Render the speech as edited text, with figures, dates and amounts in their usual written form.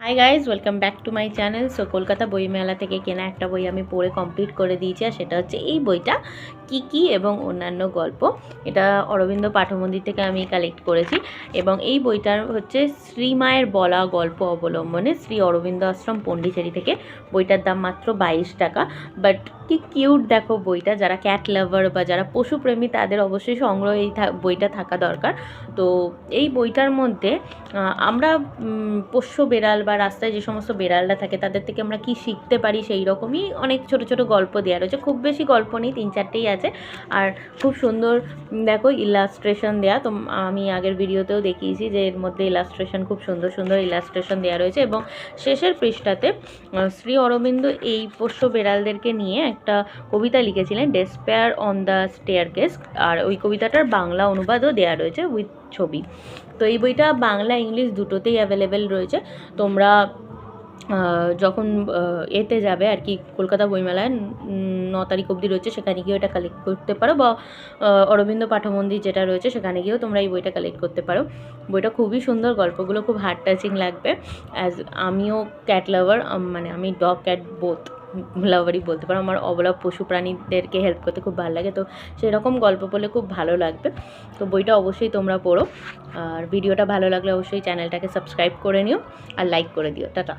Hi guys, welcome back to my channel. So Kolkata বইমেলা থেকে কেনা একটা বই আমি পড়ে কমপ্লিট করে দিয়েছি, আর সেটা হচ্ছে এই বইটা কিকি এবং অন্যান্য গল্প। এটা অরবিন্দ পাঠমন্দির থেকে আমি কালেক্ট করেছি এবং এই বইটার হচ্ছে শ্রীমায়ের বলা গল্প অবলম্বনে শ্রী অরবিন্দ আশ্রম পন্ডিচেরি থেকে। বইটার দাম মাত্র 22 টাকা। বাট কি কিউট দেখো বইটা! যারা ক্যাট লাভার বা যারা পশুপ্রেমী তাদের অবশ্যই সংগ্রহ এই বইটা থাকা দরকার। তো এই বইটার মধ্যে আমরা পোষ্য বেড়াল বা রাস্তায় যে সমস্ত বেড়ালরা থাকে তাদের থেকে আমরা কি শিখতে পারি সেই রকমই অনেক ছোট ছোট গল্প দেওয়া রয়েছে। খুব বেশি গল্প নেই, 3-4টেই আছে, আর খুব সুন্দর দেখো ইলাস্ট্রেশন দেওয়া। তো আমি আগের ভিডিওতেও দেখিয়েছি যে এর মধ্যে ইলাস্ট্রেশন, খুব সুন্দর সুন্দর ইলাস্ট্রেশন দেওয়া রয়েছে। এবং শেষের পৃষ্ঠাতে শ্রী অরবিন্দ এই পোষ্য বেড়ালদেরকে নিয়ে একটা কবিতা লিখেছিলেন, ডেসপেয়ার অন দ্য স্টেয়ারকেস, আর ওই কবিতাটার বাংলা অনুবাদও দেওয়া রয়েছে উইথ ছবি। তো এই বইটা বাংলা ইংলিশ দুটোতেই অ্যাভেলেবেল রয়েছে। তোমরা যখন এতে যাবে আর কি, কলকাতা বইমেলায় 9 তারিখ অবধি রয়েছে, সেখানে গিয়েও এটা কালেক্ট করতে পারো, বা অরবিন্দ পাঠমন্দির যেটা রয়েছে সেখানে গিয়েও তোমরা এই বইটা কালেক্ট করতে পারো। বইটা খুবই সুন্দর, গল্পগুলো খুব হার্ট টাচিং লাগবে। অ্যাজ আমিও ক্যাট লাভার, মানে আমি ডগ ক্যাট বোথ লাভারই বলতে পারো। আমার অবলা পশু প্রাণীদেরকে হেল্প করতে খুব ভালো লাগে, তো সেরকম গল্প পড়লে খুব ভালো লাগবে। তো বইটা অবশ্যই তোমরা পড়ো, আর ভিডিওটা ভালো লাগলে অবশ্যই চ্যানেলটাকে সাবস্ক্রাইব করে নিও আর লাইক করে দিও। টাটা।